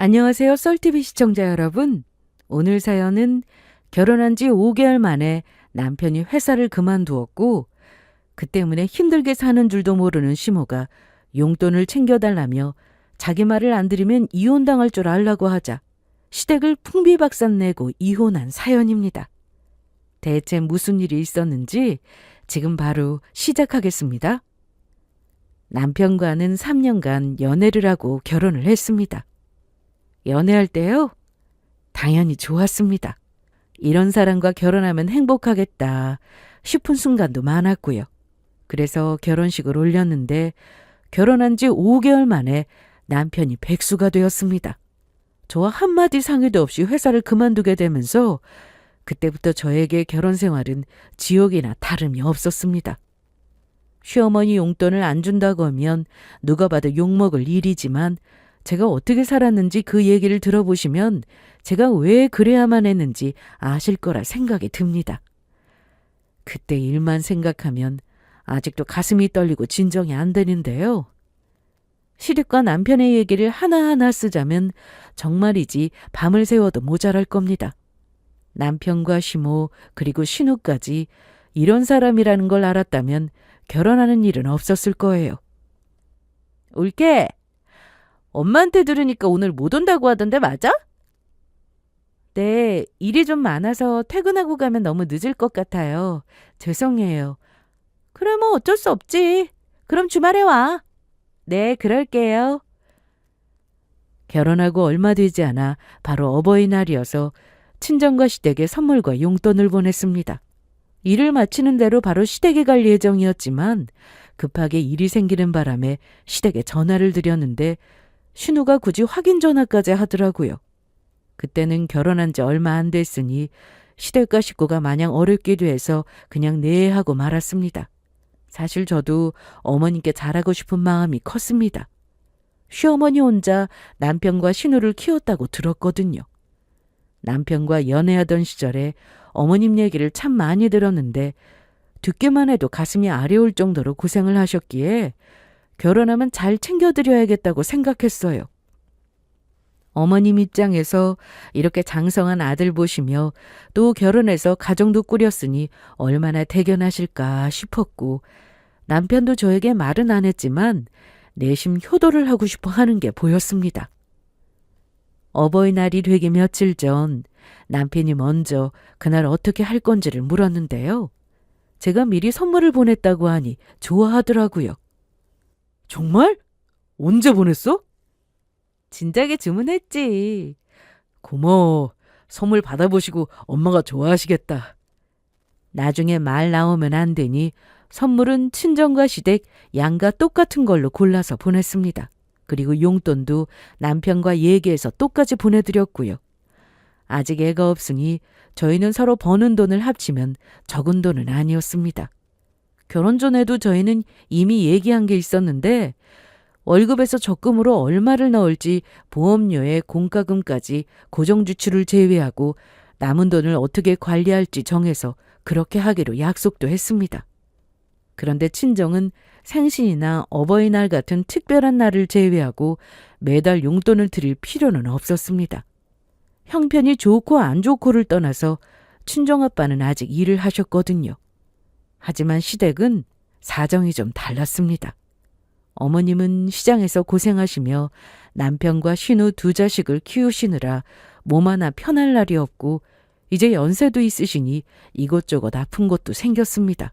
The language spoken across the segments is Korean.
안녕하세요, 썰TV 시청자 여러분. 오늘 사연은 결혼한 지 5개월 만에 남편이 회사를 그만두었고 그 때문에 힘들게 사는 줄도 모르는 시모가 용돈을 챙겨달라며 자기 말을 안 들으면 이혼당할 줄 알라고 하자 시댁을 풍비박산 내고 이혼한 사연입니다. 대체 무슨 일이 있었는지 지금 바로 시작하겠습니다. 남편과는 3년간 연애를 하고 결혼을 했습니다. 연애할 때요? 당연히 좋았습니다. 이런 사람과 결혼하면 행복하겠다 싶은 순간도 많았고요. 그래서 결혼식을 올렸는데 결혼한 지 5개월 만에 남편이 백수가 되었습니다. 저와 한마디 상의도 없이 회사를 그만두게 되면서 그때부터 저에게 결혼 생활은 지옥이나 다름이 없었습니다. 시어머니 용돈을 안 준다고 하면 누가 봐도 욕먹을 일이지만 제가 어떻게 살았는지 그 얘기를 들어보시면 제가 왜 그래야만 했는지 아실 거라 생각이 듭니다. 그때 일만 생각하면 아직도 가슴이 떨리고 진정이 안 되는데요. 시댁과 남편의 얘기를 하나하나 쓰자면 정말이지 밤을 새워도 모자랄 겁니다. 남편과 시모 그리고 신우까지 이런 사람이라는 걸 알았다면 결혼하는 일은 없었을 거예요. 올게. 엄마한테 들으니까 오늘 못 온다고 하던데 맞아? 네, 일이 좀 많아서 퇴근하고 가면 너무 늦을 것 같아요. 죄송해요. 그래 뭐 어쩔 수 없지. 그럼 주말에 와. 네, 그럴게요. 결혼하고 얼마 되지 않아 바로 어버이날이어서 친정과 시댁에 선물과 용돈을 보냈습니다. 일을 마치는 대로 바로 시댁에 갈 예정이었지만 급하게 일이 생기는 바람에 시댁에 전화를 드렸는데 신우가 굳이 확인 전화까지 하더라고요. 그때는 결혼한 지 얼마 안 됐으니 시댁과 식구가 마냥 어렵기도 해서 그냥 네 하고 말았습니다. 사실 저도 어머님께 잘하고 싶은 마음이 컸습니다. 시어머니 혼자 남편과 신우를 키웠다고 들었거든요. 남편과 연애하던 시절에 어머님 얘기를 참 많이 들었는데 듣기만 해도 가슴이 아려올 정도로 고생을 하셨기에 결혼하면 잘 챙겨드려야겠다고 생각했어요. 어머님 입장에서 이렇게 장성한 아들 보시며 또 결혼해서 가정도 꾸렸으니 얼마나 대견하실까 싶었고 남편도 저에게 말은 안 했지만 내심 효도를 하고 싶어 하는 게 보였습니다. 어버이날이 되기 며칠 전 남편이 먼저 그날 어떻게 할 건지를 물었는데요. 제가 미리 선물을 보냈다고 하니 좋아하더라고요. 정말? 언제 보냈어? 진작에 주문했지. 고마워. 선물 받아보시고 엄마가 좋아하시겠다. 나중에 말 나오면 안 되니 선물은 친정과 시댁 양가 똑같은 걸로 골라서 보냈습니다. 그리고 용돈도 남편과 얘기해서 똑같이 보내드렸고요. 아직 애가 없으니 저희는 서로 버는 돈을 합치면 적은 돈은 아니었습니다. 결혼 전에도 저희는 이미 얘기한 게 있었는데 월급에서 적금으로 얼마를 넣을지 보험료에 공과금까지 고정지출을 제외하고 남은 돈을 어떻게 관리할지 정해서 그렇게 하기로 약속도 했습니다. 그런데 친정은 생신이나 어버이날 같은 특별한 날을 제외하고 매달 용돈을 드릴 필요는 없었습니다. 형편이 좋고 안 좋고를 떠나서 친정아빠는 아직 일을 하셨거든요. 하지만 시댁은 사정이 좀 달랐습니다. 어머님은 시장에서 고생하시며 남편과 신우 두 자식을 키우시느라 몸 하나 편할 날이 없고 이제 연세도 있으시니 이것저것 아픈 것도 생겼습니다.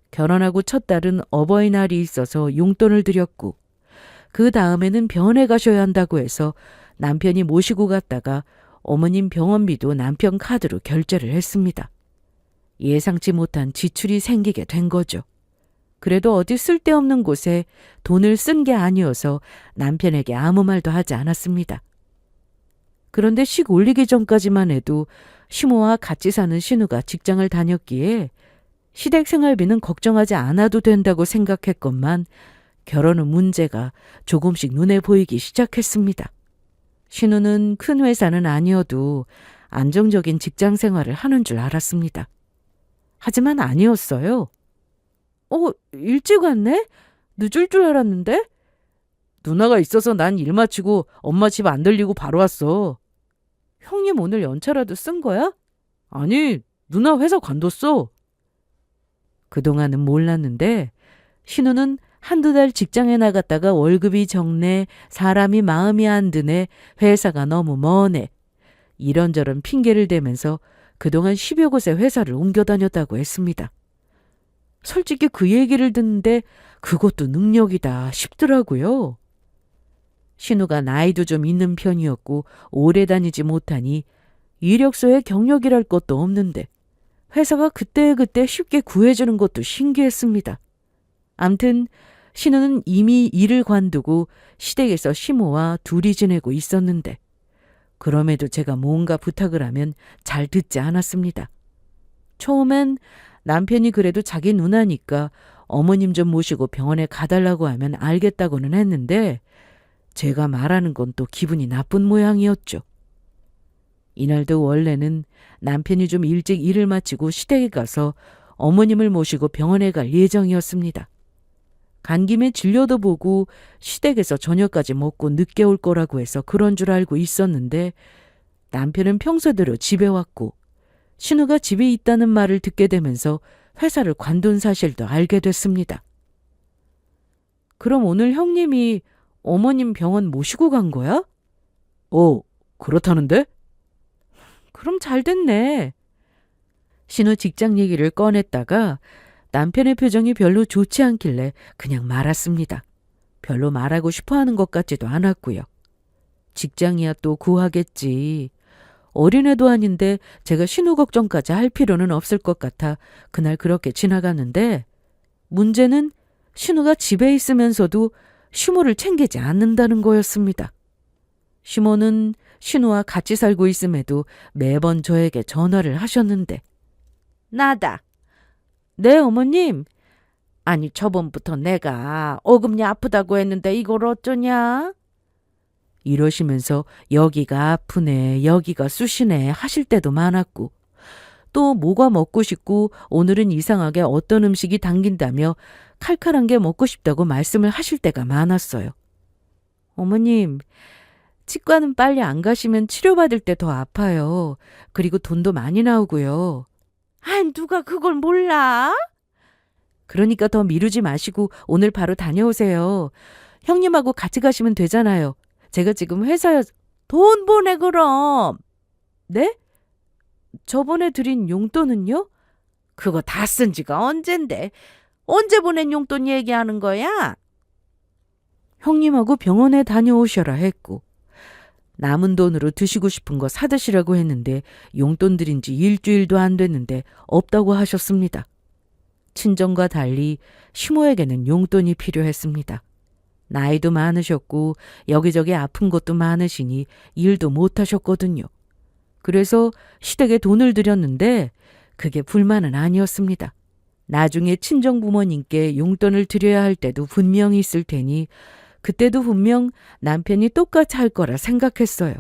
결혼하고 첫 달은 어버이날이 있어서 용돈을 드렸고 그 다음에는 병원에 가셔야 한다고 해서 남편이 모시고 갔다가 어머님 병원비도 남편 카드로 결제를 했습니다. 예상치 못한 지출이 생기게 된 거죠. 그래도 어디 쓸데없는 곳에 돈을 쓴 게 아니어서 남편에게 아무 말도 하지 않았습니다. 그런데 식 올리기 전까지만 해도 시모와 같이 사는 신우가 직장을 다녔기에 시댁 생활비는 걱정하지 않아도 된다고 생각했건만 결혼 후 문제가 조금씩 눈에 보이기 시작했습니다. 신우는 큰 회사는 아니어도 안정적인 직장 생활을 하는 줄 알았습니다. 하지만 아니었어요. 일찍 왔네? 늦을 줄 알았는데? 누나가 있어서 난 일 마치고 엄마 집 안 들리고 바로 왔어. 형님 오늘 연차라도 쓴 거야? 아니, 누나 회사 관뒀어. 그동안은 몰랐는데 신우는 한두 달 직장에 나갔다가 월급이 적네, 사람이 마음이 안 드네, 회사가 너무 머네. 이런저런 핑계를 대면서 그동안 10여 곳의 회사를 옮겨 다녔다고 했습니다. 솔직히 그 얘기를 듣는데 그것도 능력이다 싶더라고요. 신우가 나이도 좀 있는 편이었고 오래 다니지 못하니 이력서에 경력이랄 것도 없는데 회사가 그때그때 쉽게 구해주는 것도 신기했습니다. 암튼 신우는 이미 일을 관두고 시댁에서 시모와 둘이 지내고 있었는데 그럼에도 제가 뭔가 부탁을 하면 잘 듣지 않았습니다. 처음엔 남편이 그래도 자기 누나니까 어머님 좀 모시고 병원에 가달라고 하면 알겠다고는 했는데 제가 말하는 건 또 기분이 나쁜 모양이었죠. 이날도 원래는 남편이 좀 일찍 일을 마치고 시댁에 가서 어머님을 모시고 병원에 갈 예정이었습니다. 간 김에 진료도 보고 시댁에서 저녁까지 먹고 늦게 올 거라고 해서 그런 줄 알고 있었는데 남편은 평소대로 집에 왔고 신우가 집에 있다는 말을 듣게 되면서 회사를 관둔 사실도 알게 됐습니다. 그럼 오늘 형님이 어머님 병원 모시고 간 거야? 그렇다는데? 그럼 잘 됐네. 신우 직장 얘기를 꺼냈다가 남편의 표정이 별로 좋지 않길래 그냥 말았습니다. 별로 말하고 싶어하는 것 같지도 않았고요. 직장이야 또 구하겠지. 어린애도 아닌데 제가 신우 걱정까지 할 필요는 없을 것 같아 그날 그렇게 지나갔는데 문제는 신우가 집에 있으면서도 시모를 챙기지 않는다는 거였습니다. 시모는 신우와 같이 살고 있음에도 매번 저에게 전화를 하셨는데 나다. 네, 어머님. 아니, 저번부터 내가 어금니 아프다고 했는데 이걸 어쩌냐? 이러시면서 여기가 아프네, 여기가 쑤시네 하실 때도 많았고 또 뭐가 먹고 싶고 오늘은 이상하게 어떤 음식이 당긴다며 칼칼한 게 먹고 싶다고 말씀을 하실 때가 많았어요. 어머님, 치과는 빨리 안 가시면 치료받을 때 더 아파요. 그리고 돈도 많이 나오고요. 누가 그걸 몰라? 그러니까 더 미루지 마시고 오늘 바로 다녀오세요. 형님하고 같이 가시면 되잖아요. 제가 지금 회사에 돈 보내 그럼. 네? 저번에 드린 용돈은요? 그거 다 쓴 지가 언젠데. 언제 보낸 용돈 얘기하는 거야? 형님하고 병원에 다녀오셔라 했고 남은 돈으로 드시고 싶은 거 사드시라고 했는데 용돈 드린 지 일주일도 안 됐는데 없다고 하셨습니다. 친정과 달리 시모에게는 용돈이 필요했습니다. 나이도 많으셨고 여기저기 아픈 것도 많으시니 일도 못하셨거든요. 그래서 시댁에 돈을 드렸는데 그게 불만은 아니었습니다. 나중에 친정 부모님께 용돈을 드려야 할 때도 분명히 있을 테니 그때도 분명 남편이 똑같이 할 거라 생각했어요.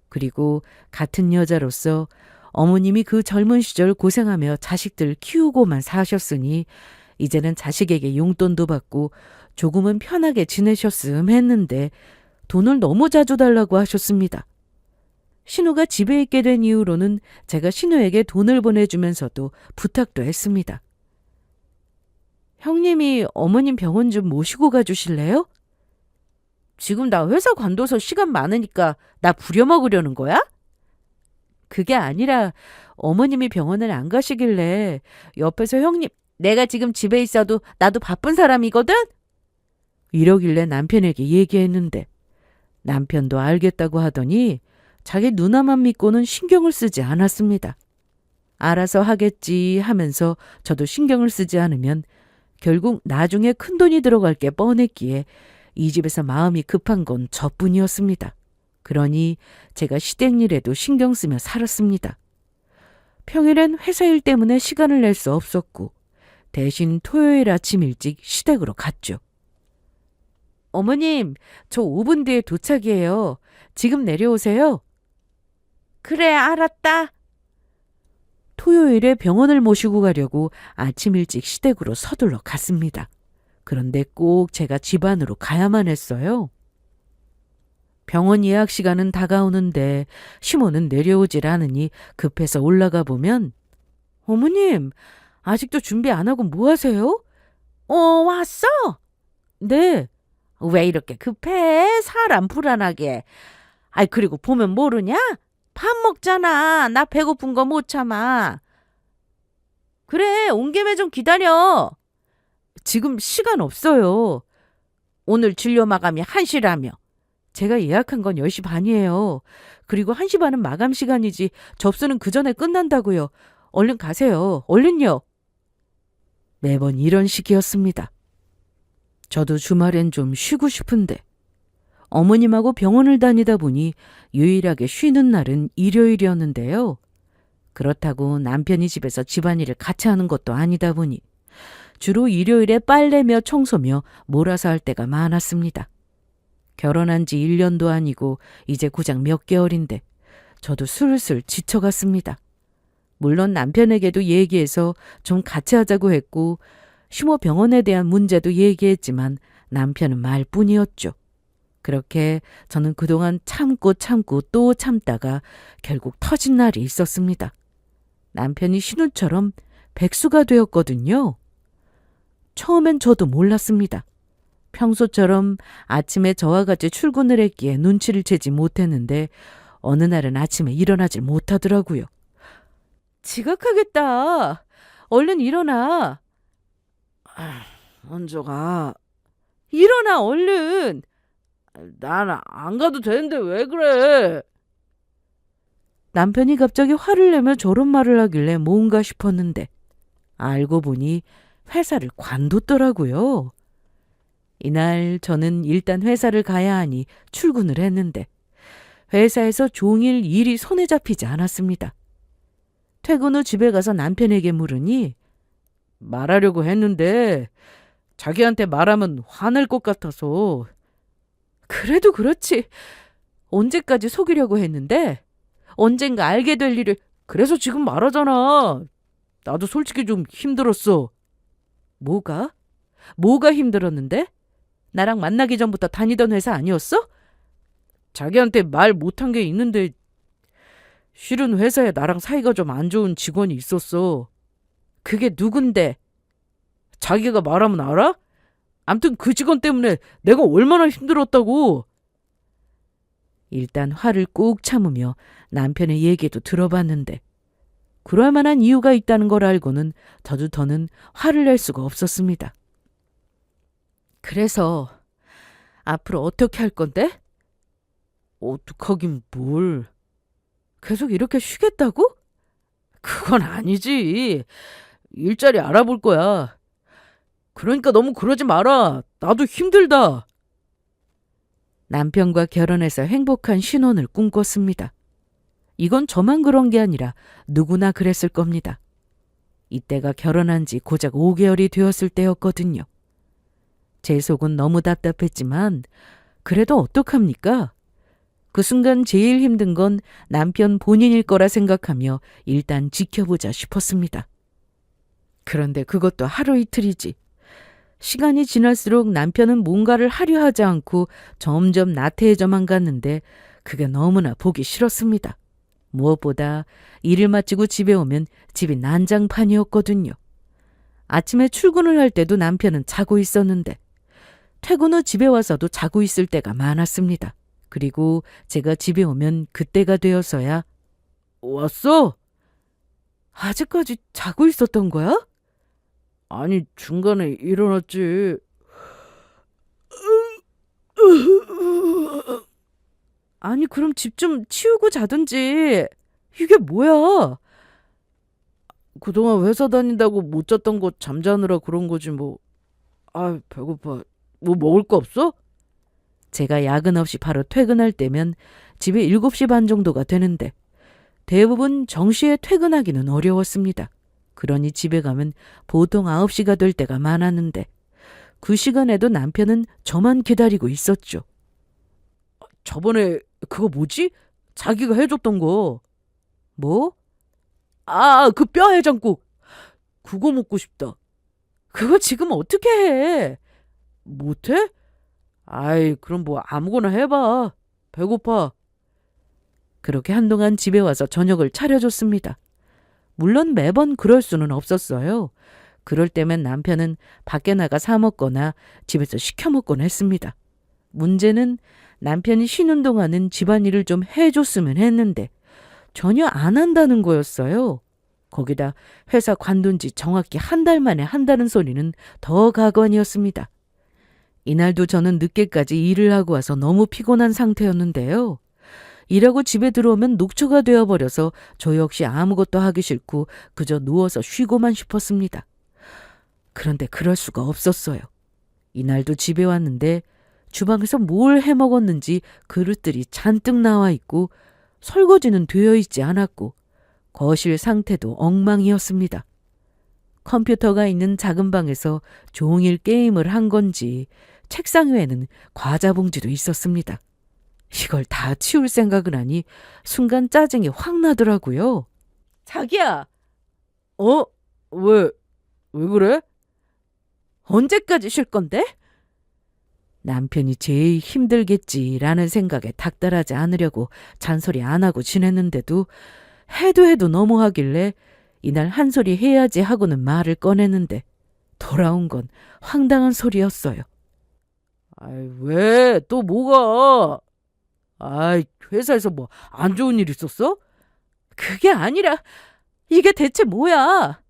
그리고 같은 여자로서 어머님이 그 젊은 시절 고생하며 자식들 키우고만 사셨으니 이제는 자식에게 용돈도 받고 조금은 편하게 지내셨음 했는데 돈을 너무 자주 달라고 하셨습니다. 신우가 집에 있게 된 이후로는 제가 신우에게 돈을 보내주면서도 부탁도 했습니다. 형님이 어머님 병원 좀 모시고 가주실래요? 지금 나 회사 관둬서 시간 많으니까 나 부려먹으려는 거야? 그게 아니라 어머님이 병원을 안 가시길래 옆에서 형님, 내가 지금 집에 있어도 나도 바쁜 사람이거든? 이러길래 남편에게 얘기했는데 남편도 알겠다고 하더니 자기 누나만 믿고는 신경을 쓰지 않았습니다. 알아서 하겠지 하면서 저도 신경을 쓰지 않으면 결국 나중에 큰돈이 들어갈 게 뻔했기에 이 집에서 마음이 급한 건 저뿐이었습니다. 그러니 제가 시댁 일에도 신경 쓰며 살았습니다. 평일엔 회사 일 때문에 시간을 낼 수 없었고 대신 토요일 아침 일찍 시댁으로 갔죠. 어머님, 저 5분 뒤에 도착이에요. 지금 내려오세요. 그래, 알았다. 토요일에 병원을 모시고 가려고 아침 일찍 시댁으로 서둘러 갔습니다. 그런데 꼭 제가 집 안으로 가야만 했어요. 병원 예약 시간은 다가오는데 시모는 내려오질 않으니 급해서 올라가 보면 어머님, 아직도 준비 안 하고 뭐 하세요? 왔어? 네. 왜 이렇게 급해? 사람 불안하게. 아이, 그리고 보면 모르냐? 밥 먹잖아. 나 배고픈 거 못 참아. 그래, 온 김에 좀 기다려. 지금 시간 없어요. 오늘 진료 마감이 1시라며. 제가 예약한 건 10시 반이에요. 그리고 1시 반은 마감 시간이지 접수는 그 전에 끝난다고요. 얼른 가세요. 얼른요. 매번 이런 식이었습니다. 저도 주말엔 좀 쉬고 싶은데 어머님하고 병원을 다니다 보니 유일하게 쉬는 날은 일요일이었는데요. 그렇다고 남편이 집에서 집안일을 같이 하는 것도 아니다 보니 주로 일요일에 빨래며 청소며 몰아서 할 때가 많았습니다. 결혼한 지 1년도 아니고 이제 고작 몇 개월인데 저도 슬슬 지쳐갔습니다. 물론 남편에게도 얘기해서 좀 같이 하자고 했고 시모 병원에 대한 문제도 얘기했지만 남편은 말뿐이었죠. 그렇게 저는 그동안 참고 또 참다가 결국 터진 날이 있었습니다. 남편이 신우처럼 백수가 되었거든요. 처음엔 저도 몰랐습니다. 평소처럼 아침에 저와 같이 출근을 했기에 눈치를 채지 못했는데 어느 날은 아침에 일어나질 못하더라고요. 지각하겠다. 얼른 일어나. 먼저 가. 일어나 얼른. 난 안 가도 되는데 왜 그래? 남편이 갑자기 화를 내며 저런 말을 하길래 뭔가 싶었는데 알고 보니 회사를 관뒀더라고요. 이날 저는 일단 회사를 가야 하니 출근을 했는데 회사에서 종일 일이 손에 잡히지 않았습니다. 퇴근 후 집에 가서 남편에게 물으니 말하려고 했는데 자기한테 말하면 화낼 것 같아서. 그래도 그렇지. 언제까지 속이려고 했는데 언젠가 알게 될 일을. 그래서 지금 말하잖아. 나도 솔직히 좀 힘들었어. 뭐가? 뭐가 힘들었는데? 나랑 만나기 전부터 다니던 회사 아니었어? 자기한테 말 못한 게 있는데 실은 회사에 나랑 사이가 좀 안 좋은 직원이 있었어. 그게 누군데? 자기가 말하면 알아? 암튼 그 직원 때문에 내가 얼마나 힘들었다고. 일단 화를 꾹 참으며 남편의 얘기도 들어봤는데 그럴 만한 이유가 있다는 걸 알고는 저도 더는 화를 낼 수가 없었습니다. 그래서 앞으로 어떻게 할 건데? 어떡하긴 뭘. 계속 이렇게 쉬겠다고? 그건 아니지. 일자리 알아볼 거야. 그러니까 너무 그러지 마라. 나도 힘들다. 남편과 결혼해서 행복한 신혼을 꿈꿨습니다. 이건 저만 그런 게 아니라 누구나 그랬을 겁니다. 이때가 결혼한 지 고작 5개월이 되었을 때였거든요. 제 속은 너무 답답했지만 그래도 어떡합니까? 그 순간 제일 힘든 건 남편 본인일 거라 생각하며 일단 지켜보자 싶었습니다. 그런데 그것도 하루 이틀이지. 시간이 지날수록 남편은 뭔가를 하려 하지 않고 점점 나태해져만 갔는데 그게 너무나 보기 싫었습니다. 무엇보다 일을 마치고 집에 오면 집이 난장판이었거든요. 아침에 출근을 할 때도 남편은 자고 있었는데 퇴근 후 집에 와서도 자고 있을 때가 많았습니다. 그리고 제가 집에 오면 그때가 되어서야 왔어? 아직까지 자고 있었던 거야? 아니, 중간에 일어났지. 아니, 그럼 집 좀 치우고 자든지. 이게 뭐야? 그동안 회사 다닌다고 못 잤던 거 잠자느라 그런 거지 뭐. 아, 배고파. 뭐 먹을 거 없어? 제가 야근 없이 바로 퇴근할 때면 집에 7시 반 정도가 되는데 대부분 정시에 퇴근하기는 어려웠습니다. 그러니 집에 가면 보통 9시가 될 때가 많았는데 그 시간에도 남편은 저만 기다리고 있었죠. 저번에 그거 뭐지? 자기가 해줬던 거. 뭐? 아, 그 뼈 해장국. 그거 먹고 싶다. 그거 지금 어떻게 해? 못해? 아이, 그럼 뭐 아무거나 해봐. 배고파. 그렇게 한동안 집에 와서 저녁을 차려줬습니다. 물론 매번 그럴 수는 없었어요. 그럴 때면 남편은 밖에 나가 사 먹거나 집에서 시켜 먹곤 했습니다. 문제는 남편이 쉬는 동안은 집안일을 좀 해줬으면 했는데 전혀 안 한다는 거였어요. 거기다 회사 관둔 지 정확히 한 달 만에 한다는 소리는 더 가관이었습니다. 이날도 저는 늦게까지 일을 하고 와서 너무 피곤한 상태였는데요. 일하고 집에 들어오면 녹초가 되어버려서 저 역시 아무것도 하기 싫고 그저 누워서 쉬고만 싶었습니다. 그런데 그럴 수가 없었어요. 이날도 집에 왔는데 주방에서 뭘 해먹었는지 그릇들이 잔뜩 나와 있고 설거지는 되어 있지 않았고 거실 상태도 엉망이었습니다. 컴퓨터가 있는 작은 방에서 종일 게임을 한 건지 책상 위에는 과자 봉지도 있었습니다. 이걸 다 치울 생각을 하니 순간 짜증이 확 나더라고요. 자기야! 왜 그래? 언제까지 쉴 건데? 남편이 제일 힘들겠지라는 생각에 닥달하지 않으려고 잔소리 안 하고 지냈는데도 해도 너무하길래 이날 한 소리 해야지 하고는 말을 꺼냈는데 돌아온 건 황당한 소리였어요. 아이, 왜? 또 뭐가? 아이, 회사에서 뭐 안 좋은 일 있었어? 그게 아니라 이게 대체 뭐야?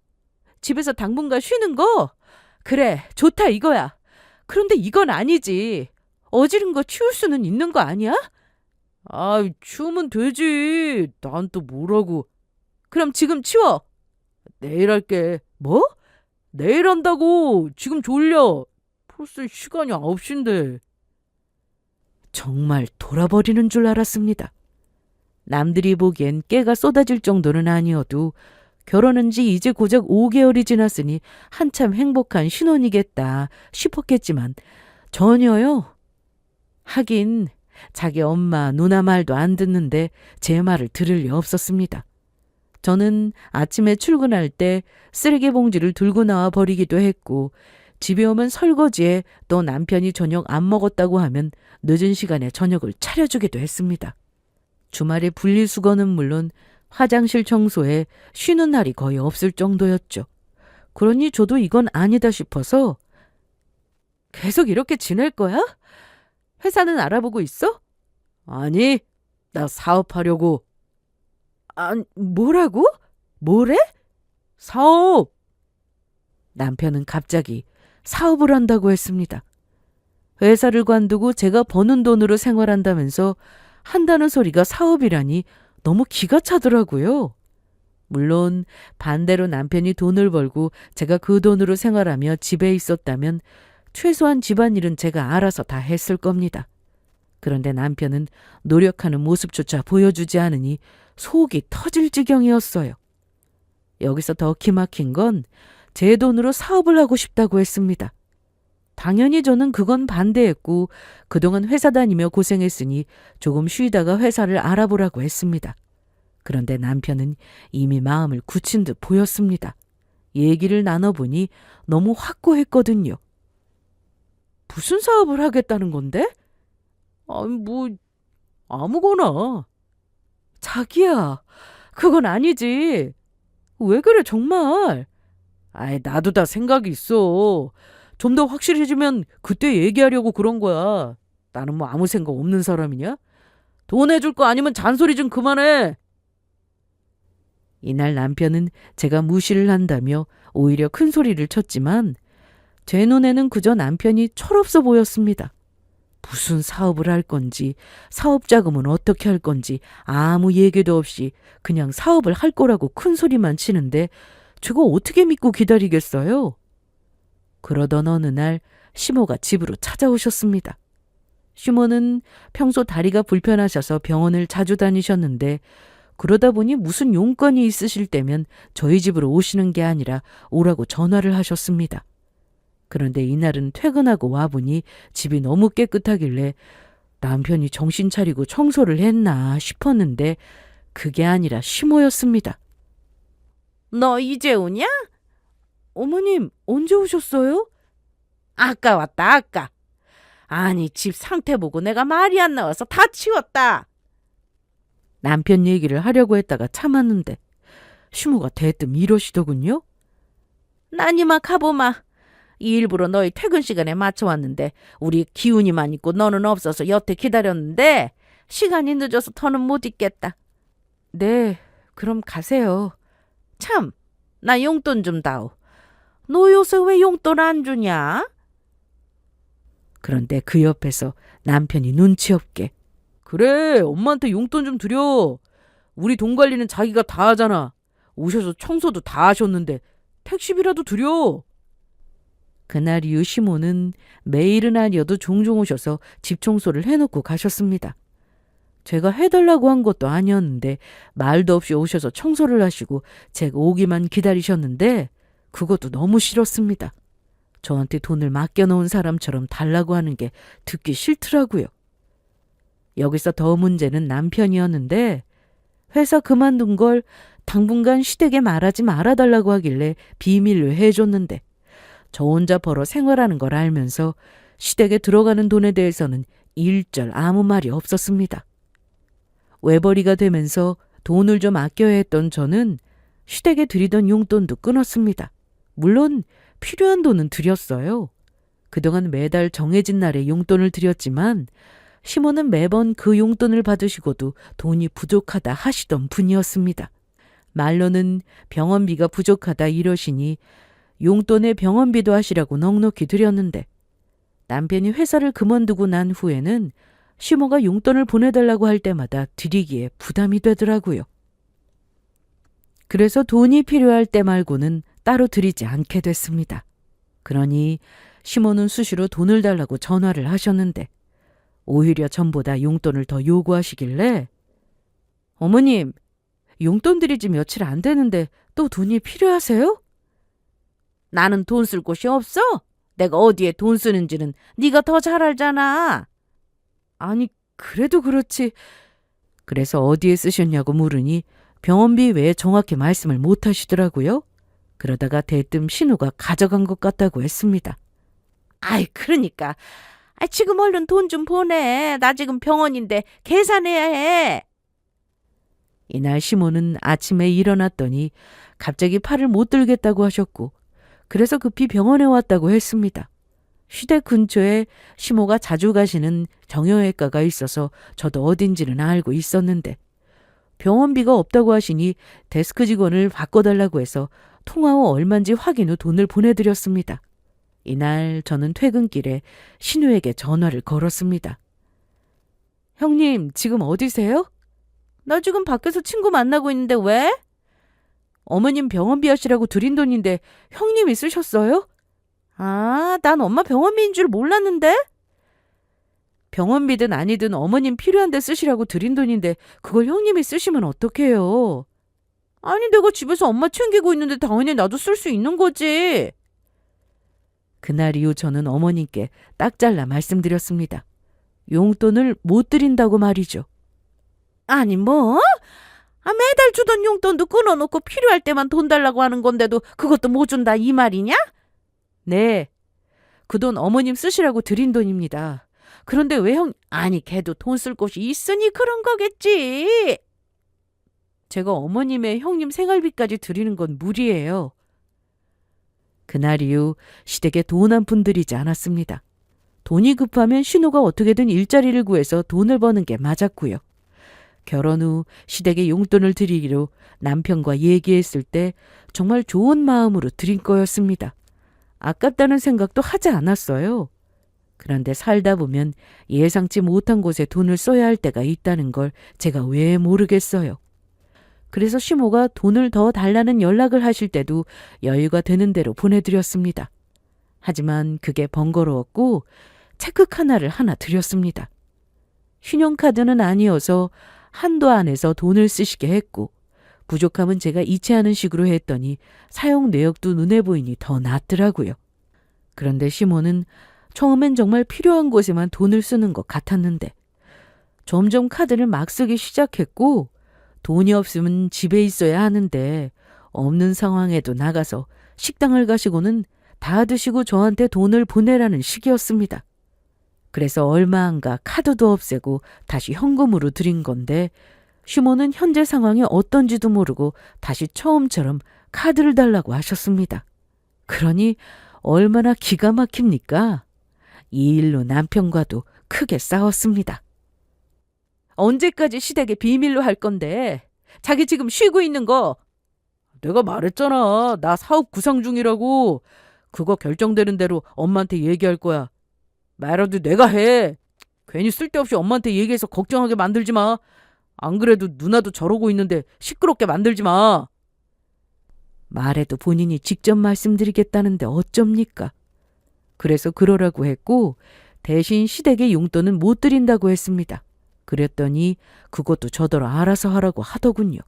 집에서 당분간 쉬는 거? 그래, 좋다 이거야. 그런데 이건 아니지. 어지른 거 치울 수는 있는 거 아니야? 아이, 치우면 되지. 난 또 뭐라고. 그럼 지금 치워. 내일 할게. 뭐? 내일 한다고. 지금 졸려. 벌써 시간이 9시인데. 정말 돌아버리는 줄 알았습니다. 남들이 보기엔 깨가 쏟아질 정도는 아니어도 결혼한 지 이제 고작 5개월이 지났으니 한참 행복한 신혼이겠다 싶었겠지만 전혀요. 하긴 자기 엄마, 누나 말도 안 듣는데 제 말을 들을 리 없었습니다. 저는 아침에 출근할 때 쓰레기 봉지를 들고 나와 버리기도 했고 집에 오면 설거지에 또 남편이 저녁 안 먹었다고 하면 늦은 시간에 저녁을 차려주기도 했습니다. 주말에 분리수거는 물론 화장실 청소에 쉬는 날이 거의 없을 정도였죠. 그러니 저도 이건 아니다 싶어서 계속 이렇게 지낼 거야? 회사는 알아보고 있어? 아니, 나 사업하려고. 아니, 뭐라고? 뭐래? 사업! 남편은 갑자기 사업을 한다고 했습니다. 회사를 관두고 제가 버는 돈으로 생활한다면서 한다는 소리가 사업이라니 너무 기가 차더라고요. 물론 반대로 남편이 돈을 벌고 제가 그 돈으로 생활하며 집에 있었다면 최소한 집안일은 제가 알아서 다 했을 겁니다. 그런데 남편은 노력하는 모습조차 보여주지 않으니 속이 터질 지경이었어요. 여기서 더 기막힌 건 제 돈으로 사업을 하고 싶다고 했습니다. 당연히 저는 그건 반대했고 그동안 회사 다니며 고생했으니 조금 쉬다가 회사를 알아보라고 했습니다. 그런데 남편은 이미 마음을 굳힌 듯 보였습니다. 얘기를 나눠보니 너무 확고했거든요. 무슨 사업을 하겠다는 건데? 아니, 뭐 아무거나. 자기야, 그건 아니지. 왜 그래 정말? 아이, 나도 다 생각이 있어. 좀 더 확실해지면 그때 얘기하려고 그런 거야. 나는 뭐 아무 생각 없는 사람이냐? 돈 해줄 거 아니면 잔소리 좀 그만해. 이날 남편은 제가 무시를 한다며 오히려 큰 소리를 쳤지만 제 눈에는 그저 남편이 철없어 보였습니다. 무슨 사업을 할 건지, 사업 자금은 어떻게 할 건지 아무 얘기도 없이 그냥 사업을 할 거라고 큰 소리만 치는데 제가 어떻게 믿고 기다리겠어요? 그러던 어느 날 시모가 집으로 찾아오셨습니다. 시모는 평소 다리가 불편하셔서 병원을 자주 다니셨는데 그러다 보니 무슨 용건이 있으실 때면 저희 집으로 오시는 게 아니라 오라고 전화를 하셨습니다. 그런데 이날은 퇴근하고 와보니 집이 너무 깨끗하길래 남편이 정신 차리고 청소를 했나 싶었는데 그게 아니라 시모였습니다. 너 이제 오냐? 어머님, 언제 오셨어요? 아까 왔다, 아까. 아니, 집 상태 보고 내가 말이 안 나와서 다 치웠다. 남편 얘기를 하려고 했다가 참았는데 시모가 대뜸 이러시더군요. 난 이마 가보마. 일부러 너희 퇴근 시간에 맞춰왔는데 우리 기훈이만 있고 너는 없어서 여태 기다렸는데 시간이 늦어서 더는 못 있겠다. 네, 그럼 가세요. 참, 나 용돈 좀 다오. 너 요새 왜 용돈 안 주냐? 그런데 그 옆에서 남편이 눈치 없게 그래, 엄마한테 용돈 좀 드려. 우리 돈 관리는 자기가 다 하잖아. 오셔서 청소도 다 하셨는데 택시비라도 드려. 그날 이후 시모는 매일은 아니어도 종종 오셔서 집 청소를 해놓고 가셨습니다. 제가 해달라고 한 것도 아니었는데 말도 없이 오셔서 청소를 하시고 제가 오기만 기다리셨는데 그것도 너무 싫었습니다. 저한테 돈을 맡겨놓은 사람처럼 달라고 하는 게 듣기 싫더라고요. 여기서 더 문제는 남편이었는데 회사 그만둔 걸 당분간 시댁에 말하지 말아달라고 하길래 비밀로 해줬는데 저 혼자 벌어 생활하는 걸 알면서 시댁에 들어가는 돈에 대해서는 일절 아무 말이 없었습니다. 외벌이가 되면서 돈을 좀 아껴야 했던 저는 시댁에 드리던 용돈도 끊었습니다. 물론 필요한 돈은 드렸어요. 그동안 매달 정해진 날에 용돈을 드렸지만 시모는 매번 그 용돈을 받으시고도 돈이 부족하다 하시던 분이었습니다. 말로는 병원비가 부족하다 이러시니 용돈에 병원비도 하시라고 넉넉히 드렸는데 남편이 회사를 그만두고 난 후에는 시모가 용돈을 보내달라고 할 때마다 드리기에 부담이 되더라고요. 그래서 돈이 필요할 때 말고는 따로 드리지 않게 됐습니다. 그러니 시모는 수시로 돈을 달라고 전화를 하셨는데 오히려 전보다 용돈을 더 요구하시길래 어머님, 용돈 드리지 며칠 안 되는데 또 돈이 필요하세요? 나는 돈 쓸 곳이 없어? 내가 어디에 돈 쓰는지는 네가 더 잘 알잖아. 아니, 그래도 그렇지. 그래서 어디에 쓰셨냐고 물으니 병원비 외에 정확히 말씀을 못 하시더라고요. 그러다가 대뜸 신우가 가져간 것 같다고 했습니다. 아이, 그러니까. 지금 얼른 돈 좀 보내. 나 지금 병원인데 계산해야 해. 이날 시모는 아침에 일어났더니 갑자기 팔을 못 들겠다고 하셨고 그래서 급히 병원에 왔다고 했습니다. 시댁 근처에 시모가 자주 가시는 정형외과가 있어서 저도 어딘지는 알고 있었는데 병원비가 없다고 하시니 데스크 직원을 바꿔달라고 해서 통화 후 얼마인지 확인 후 돈을 보내드렸습니다. 이날 저는 퇴근길에 신우에게 전화를 걸었습니다. 형님, 지금 어디세요? 나 지금 밖에서 친구 만나고 있는데 왜? 어머님 병원비 하시라고 드린 돈인데 형님이 쓰셨어요? 아, 난 엄마 병원비인 줄 몰랐는데? 병원비든 아니든 어머님 필요한데 쓰시라고 드린 돈인데 그걸 형님이 쓰시면 어떡해요? 아니, 내가 집에서 엄마 챙기고 있는데 당연히 나도 쓸 수 있는 거지. 그날 이후 저는 어머님께 딱 잘라 말씀드렸습니다. 용돈을 못 드린다고 말이죠. 아니 뭐? 매달 주던 용돈도 끊어놓고 필요할 때만 돈 달라고 하는 건데도 그것도 못 준다 이 말이냐? 네. 그 돈 어머님 쓰시라고 드린 돈입니다. 그런데 왜 아니 걔도 돈 쓸 곳이 있으니 그런 거겠지. 제가 어머님의 형님 생활비까지 드리는 건 무리예요. 그날 이후 시댁에 돈 한 푼 들이지 않았습니다. 돈이 급하면 신우가 어떻게든 일자리를 구해서 돈을 버는 게 맞았고요. 결혼 후 시댁에 용돈을 드리기로 남편과 얘기했을 때 정말 좋은 마음으로 드린 거였습니다. 아깝다는 생각도 하지 않았어요. 그런데 살다 보면 예상치 못한 곳에 돈을 써야 할 때가 있다는 걸 제가 왜 모르겠어요. 그래서 시모가 돈을 더 달라는 연락을 하실 때도 여유가 되는 대로 보내드렸습니다. 하지만 그게 번거로웠고 체크카드 하나 드렸습니다. 신용카드는 아니어서 한도 안에서 돈을 쓰시게 했고 부족함은 제가 이체하는 식으로 했더니 사용 내역도 눈에 보이니 더 낫더라고요. 그런데 시모는 처음엔 정말 필요한 곳에만 돈을 쓰는 것 같았는데 점점 카드를 막 쓰기 시작했고 돈이 없으면 집에 있어야 하는데 없는 상황에도 나가서 식당을 가시고는 다 드시고 저한테 돈을 보내라는 식이었습니다. 그래서 얼마 안가 카드도 없애고 다시 현금으로 드린 건데 시모는 현재 상황이 어떤지도 모르고 다시 처음처럼 카드를 달라고 하셨습니다. 그러니 얼마나 기가 막힙니까? 이 일로 남편과도 크게 싸웠습니다. 언제까지 시댁에 비밀로 할 건데? 자기 지금 쉬고 있는 거. 내가 말했잖아. 나 사업 구상 중이라고. 그거 결정되는 대로 엄마한테 얘기할 거야. 말라도 내가 해. 괜히 쓸데없이 엄마한테 얘기해서 걱정하게 만들지 마. 안 그래도 누나도 저러고 있는데 시끄럽게 만들지 마. 말해도 본인이 직접 말씀드리겠다는데 어쩝니까? 그래서 그러라고 했고 대신 시댁에 용돈은 못 드린다고 했습니다. 그랬더니 그것도 저더러 알아서 하라고 하더군요.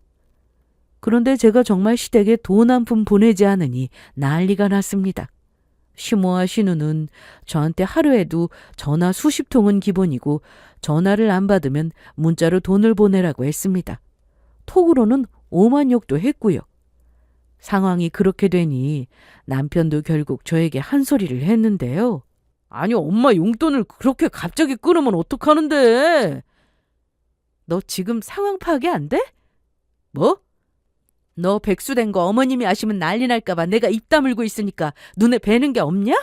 그런데 제가 정말 시댁에 돈 한 푼 보내지 않으니 난리가 났습니다. 시모와 신우는 저한테 하루에도 전화 수십 통은 기본이고 전화를 안 받으면 문자로 돈을 보내라고 했습니다. 톡으로는 오만 욕도 했고요. 상황이 그렇게 되니 남편도 결국 저에게 한 소리를 했는데요. 아니 엄마 용돈을 그렇게 갑자기 끊으면 어떡하는데? 너 지금 상황 파악이 안 돼? 뭐? 너 백수된 거 어머님이 아시면 난리 날까봐 내가 입 다물고 있으니까 눈에 뵈는 게 없냐?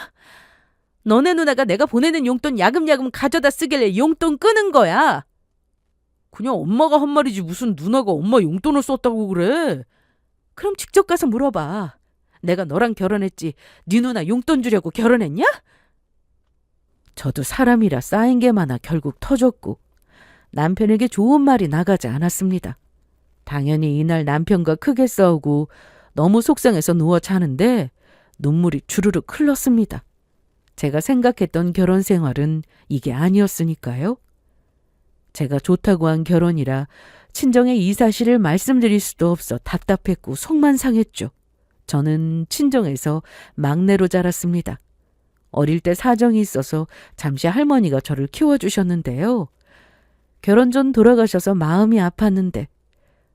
너네 누나가 내가 보내는 용돈 야금야금 가져다 쓰길래 용돈 끄는 거야. 그냥 엄마가 한 말이지 무슨 누나가 엄마 용돈을 썼다고 그래. 그럼 직접 가서 물어봐. 내가 너랑 결혼했지 네 누나 용돈 주려고 결혼했냐? 저도 사람이라 쌓인 게 많아 결국 터졌고 남편에게 좋은 말이 나가지 않았습니다. 당연히 이날 남편과 크게 싸우고 너무 속상해서 누워 자는데 눈물이 주르륵 흘렀습니다. 제가 생각했던 결혼 생활은 이게 아니었으니까요. 제가 좋다고 한 결혼이라 친정에 이 사실을 말씀드릴 수도 없어 답답했고 속만 상했죠. 저는 친정에서 막내로 자랐습니다. 어릴 때 사정이 있어서 잠시 할머니가 저를 키워주셨는데요. 결혼 전 돌아가셔서 마음이 아팠는데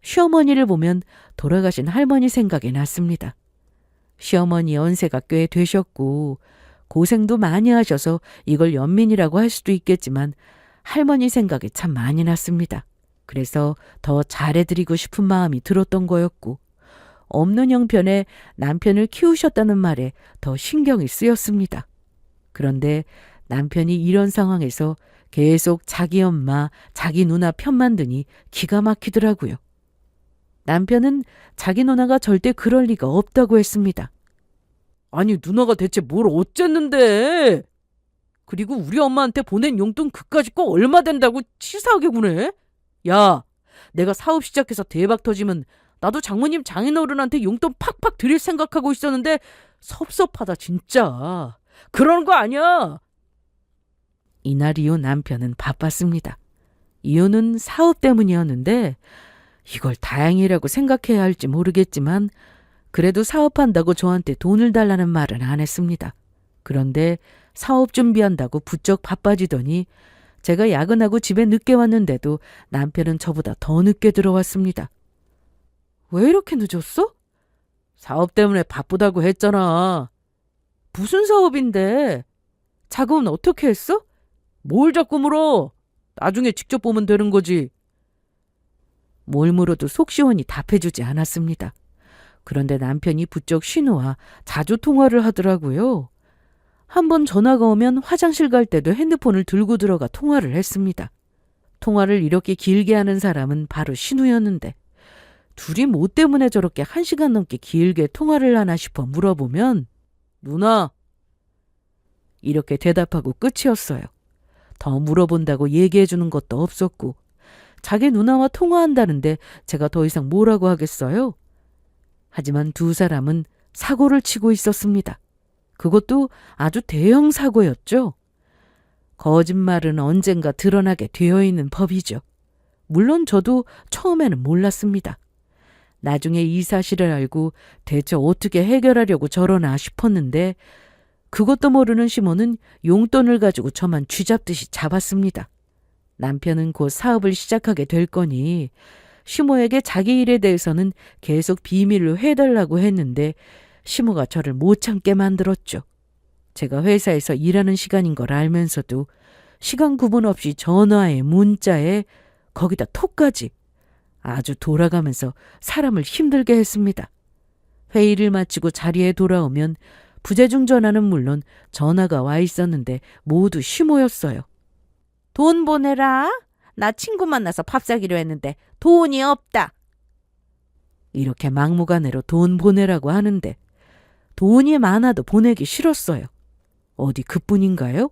시어머니를 보면 돌아가신 할머니 생각이 났습니다. 시어머니 연세가 꽤 되셨고 고생도 많이 하셔서 이걸 연민이라고 할 수도 있겠지만 할머니 생각이 참 많이 났습니다. 그래서 더 잘해드리고 싶은 마음이 들었던 거였고 없는 형편에 남편을 키우셨다는 말에 더 신경이 쓰였습니다. 그런데 남편이 이런 상황에서 계속 자기 엄마, 자기 누나 편만 드니 기가 막히더라고요. 남편은 자기 누나가 절대 그럴 리가 없다고 했습니다. 아니 누나가 대체 뭘 어쨌는데? 그리고 우리 엄마한테 보낸 용돈 그까짓 거 얼마 된다고 치사하게 구네? 야, 내가 사업 시작해서 대박 터지면 나도 장모님 장인어른한테 용돈 팍팍 드릴 생각하고 있었는데 섭섭하다 진짜. 그러는 거 아니야. 이날 이후 남편은 바빴습니다. 이유는 사업 때문이었는데 이걸 다행이라고 생각해야 할지 모르겠지만 그래도 사업한다고 저한테 돈을 달라는 말은 안 했습니다. 그런데 사업 준비한다고 부쩍 바빠지더니 제가 야근하고 집에 늦게 왔는데도 남편은 저보다 더 늦게 들어왔습니다. 왜 이렇게 늦었어? 사업 때문에 바쁘다고 했잖아. 무슨 사업인데? 자금은 어떻게 했어? 뭘 자꾸 물어? 나중에 직접 보면 되는 거지. 뭘 물어도 속 시원히 답해주지 않았습니다. 그런데 남편이 부쩍 신우와 자주 통화를 하더라고요. 한번 전화가 오면 화장실 갈 때도 핸드폰을 들고 들어가 통화를 했습니다. 통화를 이렇게 길게 하는 사람은 바로 신우였는데 둘이 뭐 때문에 저렇게 1시간 넘게 길게 통화를 하나 싶어 물어보면 누나 이렇게 대답하고 끝이었어요. 더 물어본다고 얘기해 주는 것도 없었고 자기 누나와 통화한다는데 제가 더 이상 뭐라고 하겠어요? 하지만 두 사람은 사고를 치고 있었습니다. 그것도 아주 대형 사고였죠. 거짓말은 언젠가 드러나게 되어 있는 법이죠. 물론 저도 처음에는 몰랐습니다. 나중에 이 사실을 알고 대체 어떻게 해결하려고 저러나 싶었는데 그것도 모르는 시모는 용돈을 가지고 저만 쥐잡듯이 잡았습니다. 남편은 곧 사업을 시작하게 될 거니 시모에게 자기 일에 대해서는 계속 비밀로 해달라고 했는데 시모가 저를 못 참게 만들었죠. 제가 회사에서 일하는 시간인 걸 알면서도 시간 구분 없이 전화에 문자에 거기다 톡까지 아주 돌아가면서 사람을 힘들게 했습니다. 회의를 마치고 자리에 돌아오면 부재중 전화는 물론 전화가 와 있었는데 모두 시모였어요. 돈 보내라. 나 친구 만나서 밥 사기로 했는데 돈이 없다. 이렇게 막무가내로 돈 보내라고 하는데 돈이 많아도 보내기 싫었어요. 어디 그뿐인가요?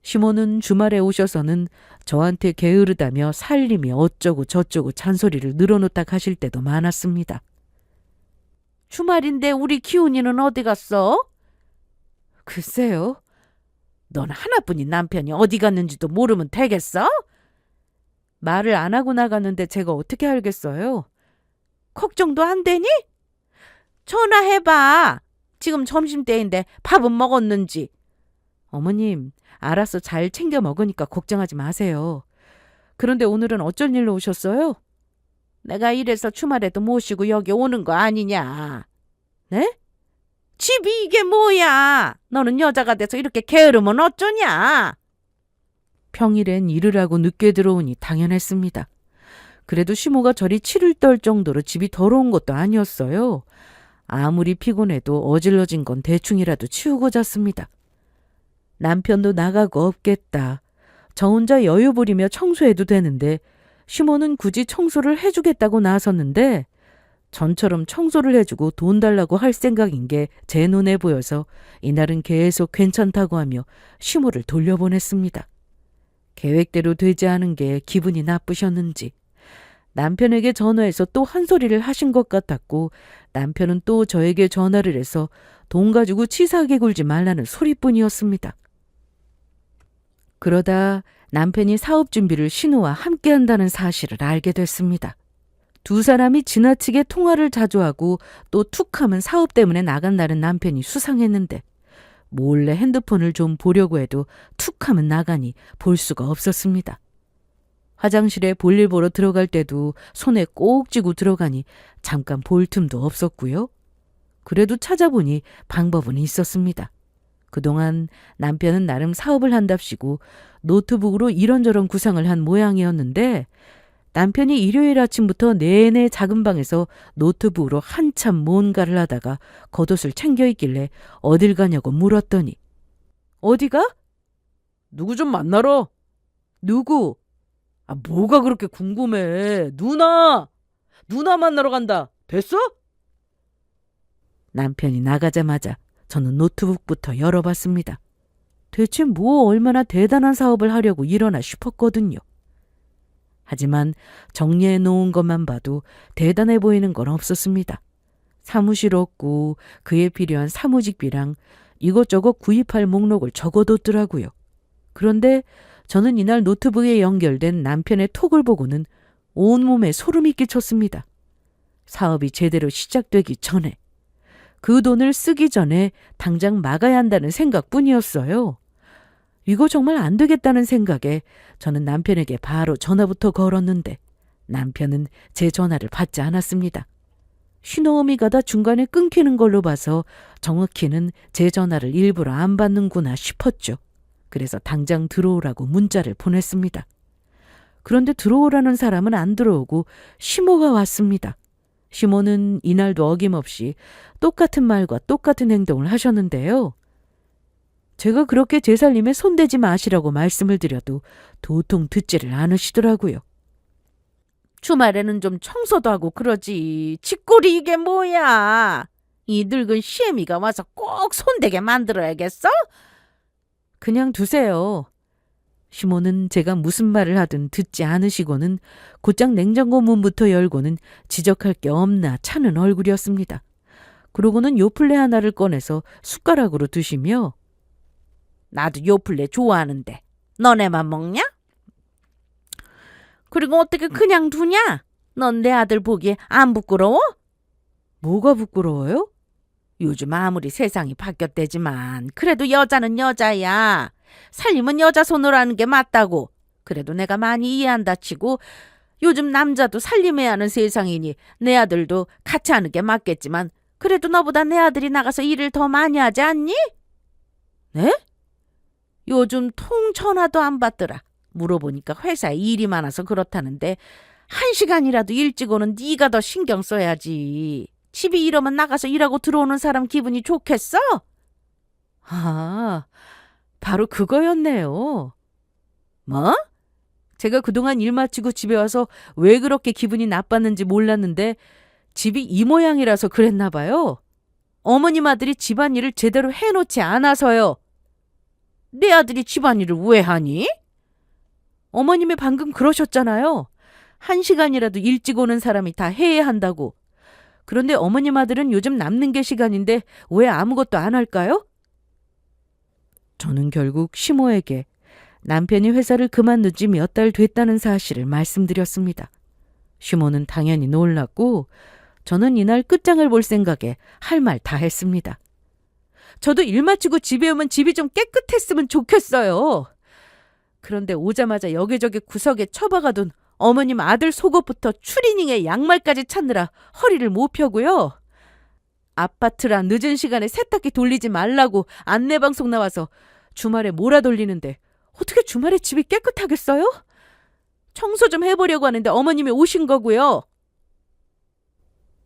시모는 주말에 오셔서는 저한테 게으르다며 살림이 어쩌고 저쩌고 잔소리를 늘어놓다 가실 때도 많았습니다. 주말인데 우리 기훈이는 어디 갔어? 글쎄요. 넌 하나뿐인 남편이 어디 갔는지도 모르면 되겠어? 말을 안 하고 나갔는데 제가 어떻게 알겠어요? 걱정도 안 되니? 전화해봐. 지금 점심때인데 밥은 먹었는지. 어머님, 알아서 잘 챙겨 먹으니까 걱정하지 마세요. 그런데 오늘은 어쩐 일로 오셨어요? 내가 이래서 주말에도 모시고 여기 오는 거 아니냐. 네? 집이 이게 뭐야? 너는 여자가 돼서 이렇게 게으르면 어쩌냐? 평일엔 일을 하고 늦게 들어오니 당연했습니다. 그래도 시모가 저리 치를 떨 정도로 집이 더러운 것도 아니었어요. 아무리 피곤해도 어질러진 건 대충이라도 치우고 잤습니다. 남편도 나가고 없겠다. 저 혼자 여유 부리며 청소해도 되는데 시모는 굳이 청소를 해주겠다고 나섰는데 전처럼 청소를 해주고 돈 달라고 할 생각인 게 제 눈에 보여서 이날은 계속 괜찮다고 하며 시모를 돌려보냈습니다. 계획대로 되지 않은 게 기분이 나쁘셨는지 남편에게 전화해서 또 한 소리를 하신 것 같았고 남편은 또 저에게 전화를 해서 돈 가지고 치사하게 굴지 말라는 소리뿐이었습니다. 그러다 남편이 사업 준비를 신우와 함께 한다는 사실을 알게 됐습니다. 두 사람이 지나치게 통화를 자주 하고 또 툭하면 사업 때문에 나간다는 남편이 수상했는데 몰래 핸드폰을 좀 보려고 해도 툭하면 나가니 볼 수가 없었습니다. 화장실에 볼일 보러 들어갈 때도 손에 꼭 쥐고 들어가니 잠깐 볼 틈도 없었고요. 그래도 찾아보니 방법은 있었습니다. 그동안 남편은 나름 사업을 한답시고 노트북으로 이런저런 구상을 한 모양이었는데 남편이 일요일 아침부터 내내 작은 방에서 노트북으로 한참 뭔가를 하다가 겉옷을 챙겨 입길래 어딜 가냐고 물었더니 어디가? 누구 좀 만나러. 누구? 뭐가 그렇게 궁금해. 누나 만나러 간다. 됐어? 남편이 나가자마자 저는 노트북부터 열어봤습니다. 대체 뭐 얼마나 대단한 사업을 하려고 이러나 싶었거든요. 하지만 정리해 놓은 것만 봐도 대단해 보이는 건 없었습니다. 사무실 없고 그에 필요한 사무직비랑 이것저것 구입할 목록을 적어뒀더라고요. 그런데 저는 이날 노트북에 연결된 남편의 톡을 보고는 온몸에 소름이 끼쳤습니다. 사업이 제대로 시작되기 전에, 그 돈을 쓰기 전에 당장 막아야 한다는 생각뿐이었어요. 이거 정말 안 되겠다는 생각에 저는 남편에게 바로 전화부터 걸었는데 남편은 제 전화를 받지 않았습니다. 신호음이 가다 중간에 끊기는 걸로 봐서 정확히는 제 전화를 일부러 안 받는구나 싶었죠. 그래서 당장 들어오라고 문자를 보냈습니다. 그런데 들어오라는 사람은 안 들어오고 시모가 왔습니다. 시모는 이날도 어김없이 똑같은 말과 똑같은 행동을 하셨는데요. 제가 그렇게 제 살림에 손대지 마시라고 말씀을 드려도 도통 듣지를 않으시더라고요. 주말에는 좀 청소도 하고 그러지. 쥐꼬리 이게 뭐야. 이 늙은 시애미가 와서 꼭 손대게 만들어야겠어? 그냥 두세요. 시모는 제가 무슨 말을 하든 듣지 않으시고는 곧장 냉장고 문부터 열고는 지적할 게 없나 차는 얼굴이었습니다. 그러고는 요플레 하나를 꺼내서 숟가락으로 드시며 나도 요플레 좋아하는데 너네만 먹냐? 그리고 어떻게 그냥 두냐? 넌 내 아들 보기에 안 부끄러워? 뭐가 부끄러워요? 요즘 아무리 세상이 바뀌었대지만 그래도 여자는 여자야. 살림은 여자 손으로 하는 게 맞다고. 그래도 내가 많이 이해한다 치고 요즘 남자도 살림해야 하는 세상이니 내 아들도 같이 하는 게 맞겠지만 그래도 너보다 내 아들이 나가서 일을 더 많이 하지 않니? 네? 요즘 통 전화도 안 받더라. 물어보니까 회사에 일이 많아서 그렇다는데 1시간이라도 일찍 오는 네가 더 신경 써야지. 집이 이러면 나가서 일하고 들어오는 사람 기분이 좋겠어? 아, 바로 그거였네요. 뭐? 제가 그동안 일 마치고 집에 와서 왜 그렇게 기분이 나빴는지 몰랐는데 집이 이 모양이라서 그랬나 봐요. 어머님 아들이 집안일을 제대로 해놓지 않아서요. 내 아들이 집안일을 왜 하니? 어머님이 방금 그러셨잖아요. 1시간이라도 일찍 오는 사람이 다 해야 한다고. 그런데 어머님 아들은 요즘 남는 게 시간인데 왜 아무것도 안 할까요? 저는 결국 시모에게 남편이 회사를 그만둔 지 몇 달 됐다는 사실을 말씀드렸습니다. 시모는 당연히 놀랐고 저는 이날 끝장을 볼 생각에 할 말 다 했습니다. 저도 일 마치고 집에 오면 집이 좀 깨끗했으면 좋겠어요. 그런데 오자마자 여기저기 구석에 처박아둔 어머님 아들 속옷부터 추리닝에 양말까지 찾느라 허리를 못 펴고요. 아파트라 늦은 시간에 세탁기 돌리지 말라고 안내방송 나와서 주말에 몰아 돌리는데 어떻게 주말에 집이 깨끗하겠어요? 청소 좀 해보려고 하는데 어머님이 오신 거고요.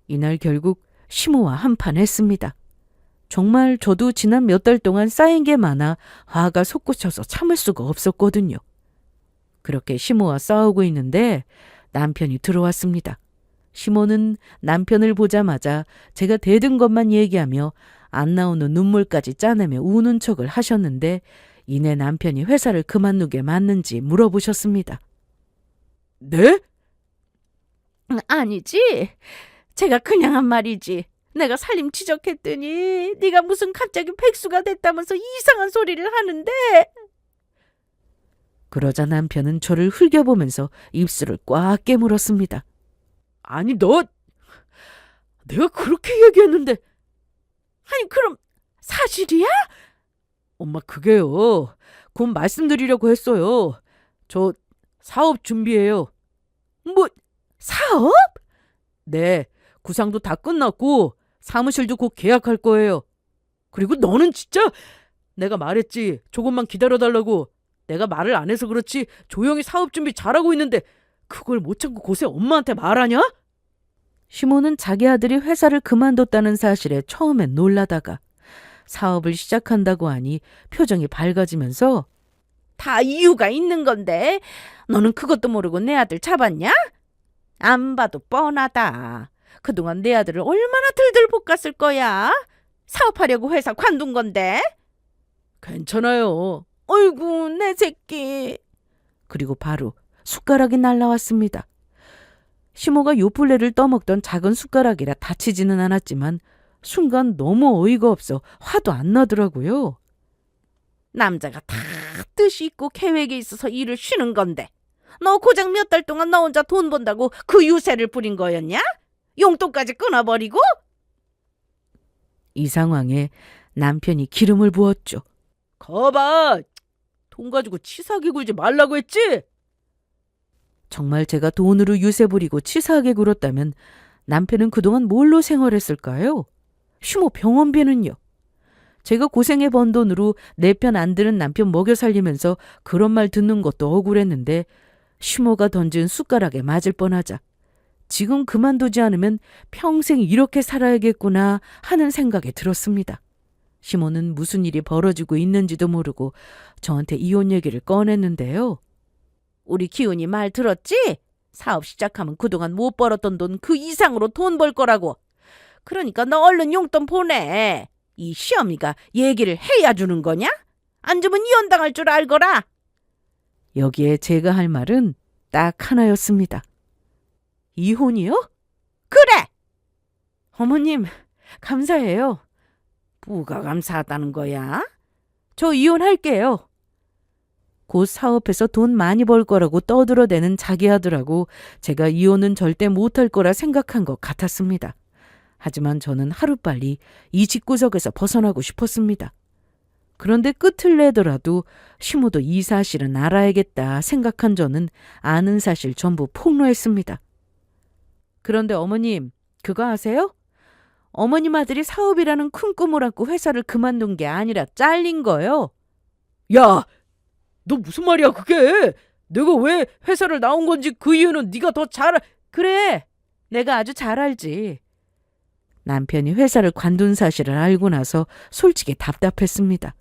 이날 결국 시모와 한판 했습니다. 정말 저도 지난 몇 달 동안 쌓인 게 많아 화가 솟구쳐서 참을 수가 없었거든요. 그렇게 시모와 싸우고 있는데 남편이 들어왔습니다. 시모는 남편을 보자마자 제가 대든 것만 얘기하며 안 나오는 눈물까지 짜내며 우는 척을 하셨는데 이내 남편이 회사를 그만두게 맞는지 물어보셨습니다. 네? 아니지. 제가 그냥 한 말이지. 내가 살림 지적했더니 네가 무슨 갑자기 백수가 됐다면서 이상한 소리를 하는데. 그러자 남편은 저를 흘겨보면서 입술을 꽉 깨물었습니다. 아니 내가 그렇게 얘기했는데. 아니 그럼 사실이야? 엄마 그게요. 곧 말씀드리려고 했어요. 저 사업 준비해요. 뭐 사업? 네. 구상도 다 끝났고 사무실도 곧 계약할 거예요. 그리고 너는 진짜 내가 말했지. 조금만 기다려달라고. 내가 말을 안 해서 그렇지 조용히 사업 준비 잘하고 있는데 그걸 못 참고 곳에 엄마한테 말하냐? 시모는 자기 아들이 회사를 그만뒀다는 사실에 처음엔 놀라다가 사업을 시작한다고 하니 표정이 밝아지면서 다 이유가 있는 건데 너는 그것도 모르고 내 아들 잡았냐? 안 봐도 뻔하다. 그동안 내 아들을 얼마나 들들 볶았을 거야? 사업하려고 회사 관둔 건데. 괜찮아요. 어이구 내 새끼. 그리고 바로 숟가락이 날라왔습니다. 시모가 요플레를 떠먹던 작은 숟가락이라 다치지는 않았지만 순간 너무 어이가 없어 화도 안 나더라고요. 남자가 다 뜻이 있고 계획이 있어서 일을 쉬는 건데 너 고작 몇 달 동안 너 혼자 돈 번다고 그 유세를 부린 거였냐? 용돈까지 끊어버리고? 이 상황에 남편이 기름을 부었죠. 거봐! 돈 가지고 치사하게 굴지 말라고 했지? 정말 제가 돈으로 유세 부리고 치사하게 굴었다면 남편은 그동안 뭘로 생활했을까요? 휴모 병원비는요? 제가 고생해 번 돈으로 내 편 안 드는 남편 먹여 살리면서 그런 말 듣는 것도 억울했는데 휴모가 던진 숟가락에 맞을 뻔하자 지금 그만두지 않으면 평생 이렇게 살아야겠구나 하는 생각이 들었습니다. 시모는 무슨 일이 벌어지고 있는지도 모르고 저한테 이혼 얘기를 꺼냈는데요. 우리 기훈이 말 들었지? 사업 시작하면 그동안 못 벌었던 돈 그 이상으로 돈 벌 거라고. 그러니까 너 얼른 용돈 보내. 이 시어미가 얘기를 해야 주는 거냐? 안 주면 이혼당할 줄 알거라. 여기에 제가 할 말은 딱 하나였습니다. 이혼이요? 그래! 어머님, 감사해요. 뭐가 감사하다는 거야? 저 이혼할게요. 곧 사업해서 돈 많이 벌 거라고 떠들어대는 자기 아들하고 제가 이혼은 절대 못할 거라 생각한 것 같았습니다. 하지만 저는 하루빨리 이 집구석에서 벗어나고 싶었습니다. 그런데 끝을 내더라도 시모도 이 사실은 알아야겠다 생각한 저는 아는 사실 전부 폭로했습니다. 그런데 어머님, 그거 아세요? 어머님 아들이 사업이라는 큰 꿈을 안고 회사를 그만둔 게 아니라 잘린 거예요. 야, 너 무슨 말이야 그게? 내가 왜 회사를 나온 건지 그 이유는 네가 더 잘 그래, 내가 아주 잘 알지. 남편이 회사를 관둔 사실을 알고 나서 솔직히 답답했습니다.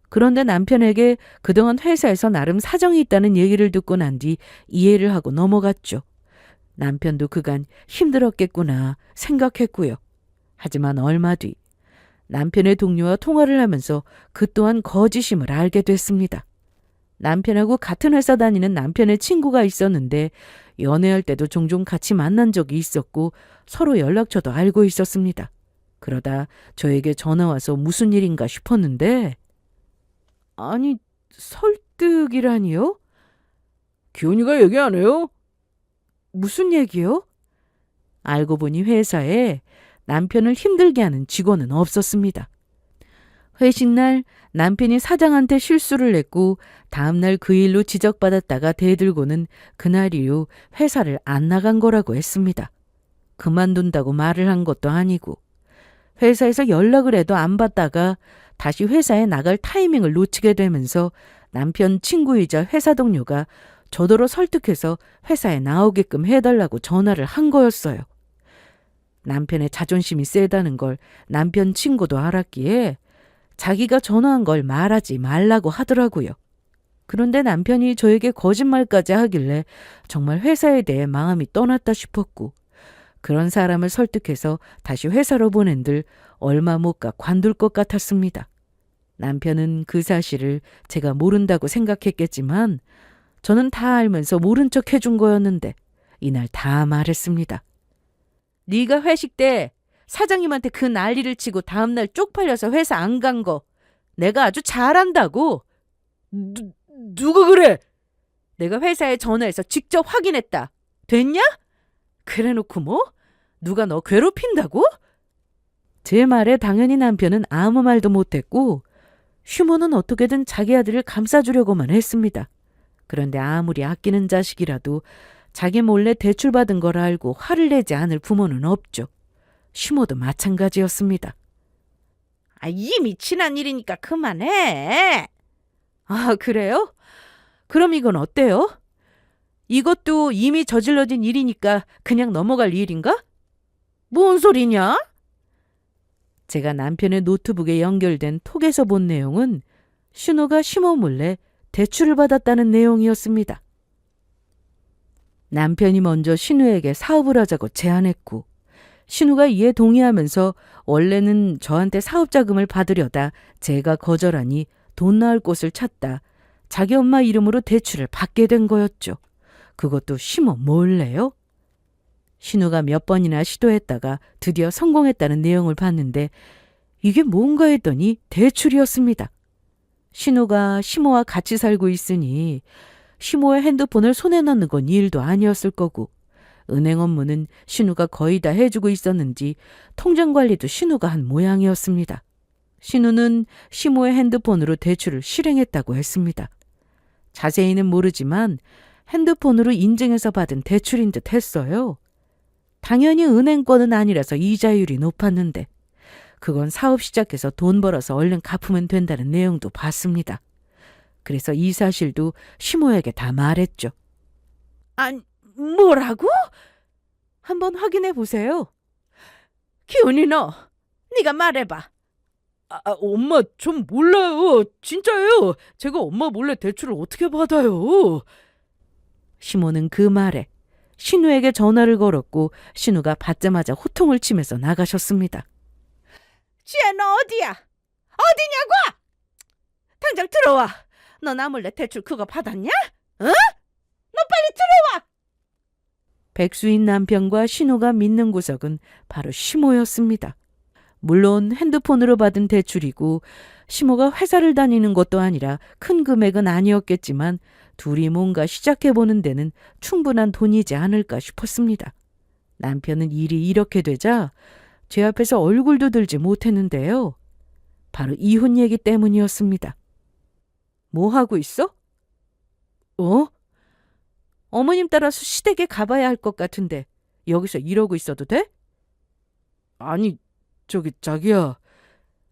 그런데 남편에게 그동안 회사에서 나름 사정이 있다는 얘기를 듣고 난 뒤 이해를 하고 넘어갔죠. 남편도 그간 힘들었겠구나 생각했고요. 하지만 얼마 뒤 남편의 동료와 통화를 하면서 그 또한 거짓임을 알게 됐습니다. 남편하고 같은 회사 다니는 남편의 친구가 있었는데 연애할 때도 종종 같이 만난 적이 있었고 서로 연락처도 알고 있었습니다. 그러다 저에게 전화와서 무슨 일인가 싶었는데 아니 설득이라니요? 기훈이가 얘기 안 해요? 무슨 얘기요? 알고 보니 회사에 남편을 힘들게 하는 직원은 없었습니다. 회식 날 남편이 사장한테 실수를 했고 다음날 그 일로 지적받았다가 대들고는 그날 이후 회사를 안 나간 거라고 했습니다. 그만둔다고 말을 한 것도 아니고 회사에서 연락을 해도 안 받다가 다시 회사에 나갈 타이밍을 놓치게 되면서 남편 친구이자 회사 동료가 저더러 설득해서 회사에 나오게끔 해달라고 전화를 한 거였어요. 남편의 자존심이 세다는 걸 남편 친구도 알았기에 자기가 전화한 걸 말하지 말라고 하더라고요. 그런데 남편이 저에게 거짓말까지 하길래 정말 회사에 대해 마음이 떠났다 싶었고 그런 사람을 설득해서 다시 회사로 보낸들 얼마 못 가 관둘 것 같았습니다. 남편은 그 사실을 제가 모른다고 생각했겠지만 저는 다 알면서 모른 척 해준 거였는데 이날 다 말했습니다. 네가 회식 때 사장님한테 그 난리를 치고 다음날 쪽팔려서 회사 안 간 거 내가 아주 잘 안다고. 누가 그래? 내가 회사에 전화해서 직접 확인했다. 됐냐? 그래놓고 뭐? 누가 너 괴롭힌다고? 제 말에 당연히 남편은 아무 말도 못했고 휴모는 어떻게든 자기 아들을 감싸주려고만 했습니다. 그런데 아무리 아끼는 자식이라도 자기 몰래 대출받은 걸 알고 화를 내지 않을 부모는 없죠. 휴모도 마찬가지였습니다. 이미 지난 일이니까 그만해. 아, 그래요? 그럼 이건 어때요? 이것도 이미 저질러진 일이니까 그냥 넘어갈 일인가? 뭔 소리냐? 제가 남편의 노트북에 연결된 톡에서 본 내용은 신우가 심호 몰래 대출을 받았다는 내용이었습니다. 남편이 먼저 신우에게 사업을 하자고 제안했고 신우가 이에 동의하면서 원래는 저한테 사업 자금을 받으려다 제가 거절하니 돈 나을 곳을 찾다 자기 엄마 이름으로 대출을 받게 된 거였죠. 그것도 심호 몰래요? 신우가 몇 번이나 시도했다가 드디어 성공했다는 내용을 봤는데 이게 뭔가 했더니 대출이었습니다. 신우가 심호와 같이 살고 있으니 심호의 핸드폰을 손에 넣는 건 일도 아니었을 거고 은행 업무는 신우가 거의 다 해주고 있었는지 통장 관리도 신우가 한 모양이었습니다. 신우는 심호의 핸드폰으로 대출을 실행했다고 했습니다. 자세히는 모르지만 핸드폰으로 인증해서 받은 대출인 듯 했어요. 당연히 은행권은 아니라서 이자율이 높았는데 그건 사업 시작해서 돈 벌어서 얼른 갚으면 된다는 내용도 봤습니다. 그래서 이 사실도 심호에게 다 말했죠. 아니, 뭐라고? 한번 확인해 보세요. 기훈이 너, 네가 말해봐. 엄마 전 몰라요. 진짜예요. 제가 엄마 몰래 대출을 어떻게 받아요? 심호는 그 말에 신우에게 전화를 걸었고 신우가 받자마자 호통을 치면서 나가셨습니다. 지혜 너 어디야? 어디냐고? 당장 들어와. 너 나 몰래 대출 그거 받았냐? 어? 너 빨리 들어와. 백수인 남편과 신우가 믿는 구석은 바로 심호였습니다. 물론 핸드폰으로 받은 대출이고 심호가 회사를 다니는 것도 아니라 큰 금액은 아니었겠지만 둘이 뭔가 시작해보는 데는 충분한 돈이지 않을까 싶었습니다. 남편은 일이 이렇게 되자 제 앞에서 얼굴도 들지 못했는데요. 바로 이혼 얘기 때문이었습니다. 뭐 하고 있어? 어머님 따라서 시댁에 가봐야 할 것 같은데 여기서 이러고 있어도 돼? 아니, 자기야.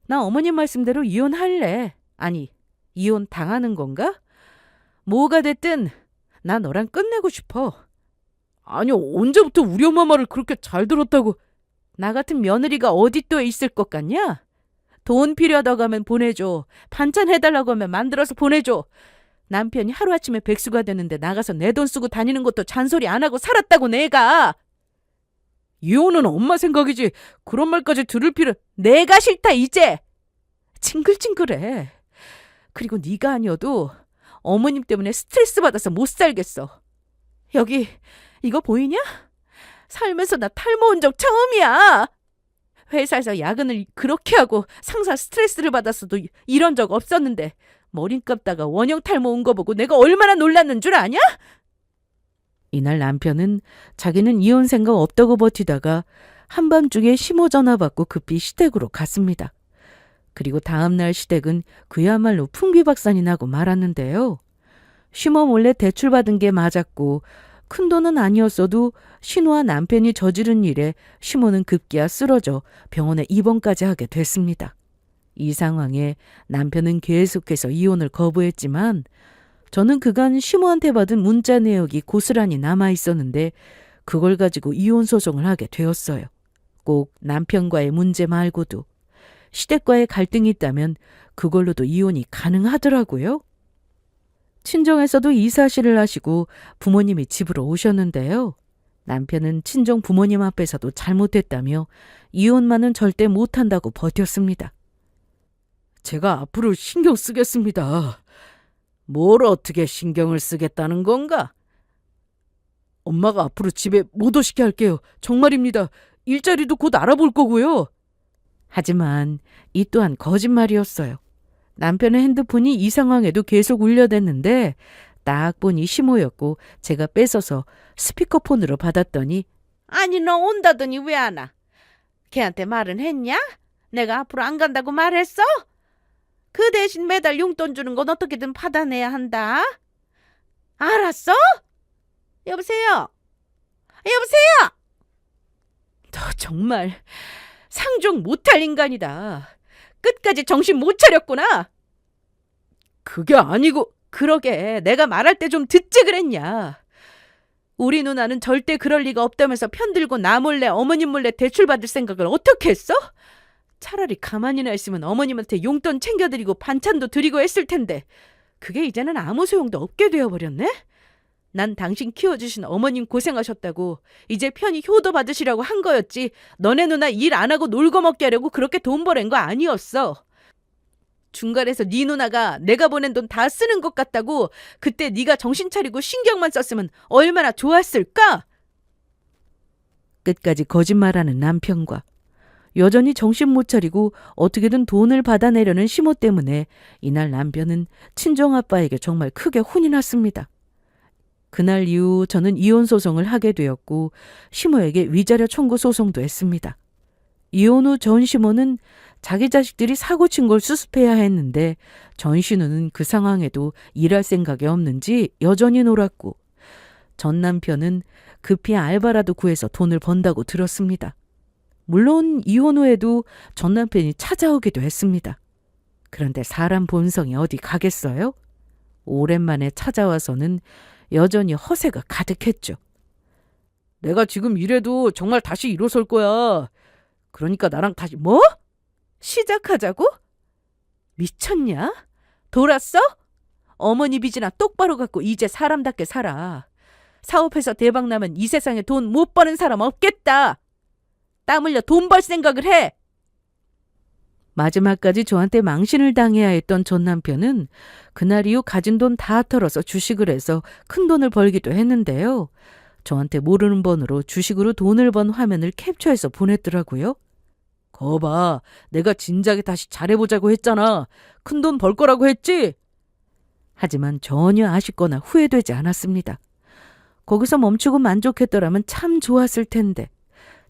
나 어머님 말씀대로 이혼할래. 아니, 이혼 당하는 건가? 뭐가 됐든 나 너랑 끝내고 싶어. 아니, 언제부터 우리 엄마 말을 그렇게 잘 들었다고. 나 같은 며느리가 어디 또 있을 것 같냐? 돈 필요하다고 하면 보내줘. 반찬 해달라고 하면 만들어서 보내줘. 남편이 하루아침에 백수가 되는데 나가서 내 돈 쓰고 다니는 것도 잔소리 안 하고 살았다고 내가. 이혼은 엄마 생각이지. 그런 말까지 들을 필요. 내가 싫다 이제. 징글징글해. 그리고 네가 아니어도 어머님 때문에 스트레스 받아서 못 살겠어. 여기 이거 보이냐? 살면서 나 탈모 온 적 처음이야. 회사에서 야근을 그렇게 하고 상사 스트레스를 받았어도 이런 적 없었는데 머리 감다가 원형 탈모 온 거 보고 내가 얼마나 놀랐는 줄 아냐? 이날 남편은 자기는 이혼 생각 없다고 버티다가 한밤중에 시모 전화 받고 급히 시댁으로 갔습니다. 그리고 다음날 시댁은 그야말로 풍비박산이 나고 말았는데요. 시모 몰래 대출받은 게 맞았고 큰 돈은 아니었어도 신우와 남편이 저지른 일에 시모는 급기야 쓰러져 병원에 입원까지 하게 됐습니다. 이 상황에 남편은 계속해서 이혼을 거부했지만 저는 그간 시모한테 받은 문자 내역이 고스란히 남아 있었는데 그걸 가지고 이혼 소송을 하게 되었어요. 꼭 남편과의 문제 말고도 시댁과의 갈등이 있다면 그걸로도 이혼이 가능하더라고요. 친정에서도 이 사실을 아시고 부모님이 집으로 오셨는데요. 남편은 친정 부모님 앞에서도 잘못했다며 이혼만은 절대 못한다고 버텼습니다. 제가 앞으로 신경 쓰겠습니다. 뭘 어떻게 신경을 쓰겠다는 건가? 엄마가 앞으로 집에 못 오시게 할게요. 정말입니다. 일자리도 곧 알아볼 거고요. 하지만 이 또한 거짓말이었어요. 남편의 핸드폰이 이 상황에도 계속 울려댔는데 딱 보니 시모였고 제가 뺏어서 스피커폰으로 받았더니 아니 너 온다더니 왜 안 와? 걔한테 말은 했냐? 내가 앞으로 안 간다고 말했어? 그 대신 매달 용돈 주는 건 어떻게든 받아내야 한다. 알았어? 여보세요? 여보세요? 너 정말 상종 못할 인간이다. 끝까지 정신 못 차렸구나. 그게 아니고. 그러게 내가 말할 때 좀 듣지 그랬냐. 우리 누나는 절대 그럴 리가 없다면서 편들고 나 몰래 어머님 몰래 대출받을 생각을 어떻게 했어? 차라리 가만히나 있으면 어머님한테 용돈 챙겨드리고 반찬도 드리고 했을 텐데 그게 이제는 아무 소용도 없게 되어버렸네? 난 당신 키워주신 어머님 고생하셨다고 이제 편히 효도 받으시라고 한 거였지 너네 누나 일 안 하고 놀고 먹게 하려고 그렇게 돈 벌은 거 아니었어. 중간에서 네 누나가 내가 보낸 돈 다 쓰는 것 같다고 그때 네가 정신 차리고 신경만 썼으면 얼마나 좋았을까? 끝까지 거짓말하는 남편과 여전히 정신 못 차리고 어떻게든 돈을 받아내려는 시모 때문에 이날 남편은 친정아빠에게 정말 크게 혼이 났습니다. 그날 이후 저는 이혼 소송을 하게 되었고 시모에게 위자료 청구 소송도 했습니다. 이혼 후 전 시모는 자기 자식들이 사고 친 걸 수습해야 했는데 전 신우는 그 상황에도 일할 생각이 없는지 여전히 놀았고 전 남편은 급히 알바라도 구해서 돈을 번다고 들었습니다. 물론 이혼 후에도 전 남편이 찾아오기도 했습니다. 그런데 사람 본성이 어디 가겠어요? 오랜만에 찾아와서는 여전히 허세가 가득했죠. 내가 지금 이래도 정말 다시 일어설 거야. 그러니까 나랑 다시 뭐? 시작하자고? 미쳤냐? 돌았어? 어머니 빚이나 똑바로 갚고 이제 사람답게 살아. 사업해서 대박나면 이 세상에 돈 못 버는 사람 없겠다. 땀 흘려 돈 벌 생각을 해. 마지막까지 저한테 망신을 당해야 했던 전 남편은 그날 이후 가진 돈 다 털어서 주식을 해서 큰 돈을 벌기도 했는데요. 저한테 모르는 번호로 주식으로 돈을 번 화면을 캡처해서 보냈더라고요. 거봐, 내가 진작에 다시 잘해보자고 했잖아. 큰 돈 벌 거라고 했지? 하지만 전혀 아쉽거나 후회되지 않았습니다. 거기서 멈추고 만족했더라면 참 좋았을 텐데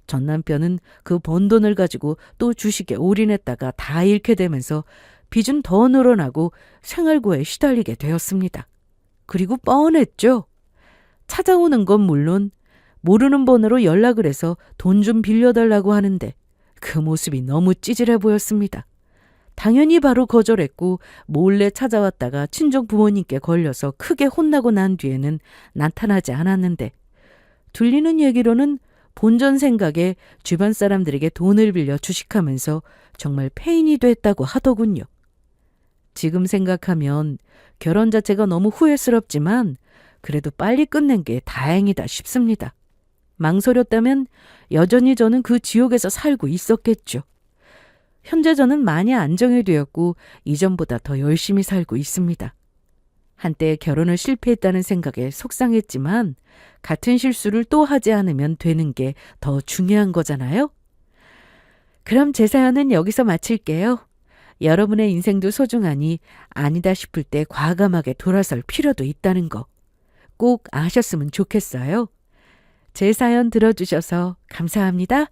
전 남편은 그 번 돈을 가지고 또 주식에 올인했다가 다 잃게 되면서 빚은 더 늘어나고 생활고에 시달리게 되었습니다. 그리고 뻔했죠. 찾아오는 건 물론 모르는 번호로 연락을 해서 돈 좀 빌려달라고 하는데 그 모습이 너무 찌질해 보였습니다. 당연히 바로 거절했고 몰래 찾아왔다가 친정 부모님께 걸려서 크게 혼나고 난 뒤에는 나타나지 않았는데 들리는 얘기로는 본전 생각에 주변 사람들에게 돈을 빌려 주식하면서 정말 페인이 됐다고 하더군요. 지금 생각하면 결혼 자체가 너무 후회스럽지만 그래도 빨리 끝낸 게 다행이다 싶습니다. 망설였다면 여전히 저는 그 지옥에서 살고 있었겠죠. 현재 저는 많이 안정이 되었고 이전보다 더 열심히 살고 있습니다. 한때 결혼을 실패했다는 생각에 속상했지만 같은 실수를 또 하지 않으면 되는 게 더 중요한 거잖아요. 그럼 제 사연은 여기서 마칠게요. 여러분의 인생도 소중하니 아니다 싶을 때 과감하게 돌아설 필요도 있다는 거 꼭 아셨으면 좋겠어요. 제 사연 들어주셔서 감사합니다.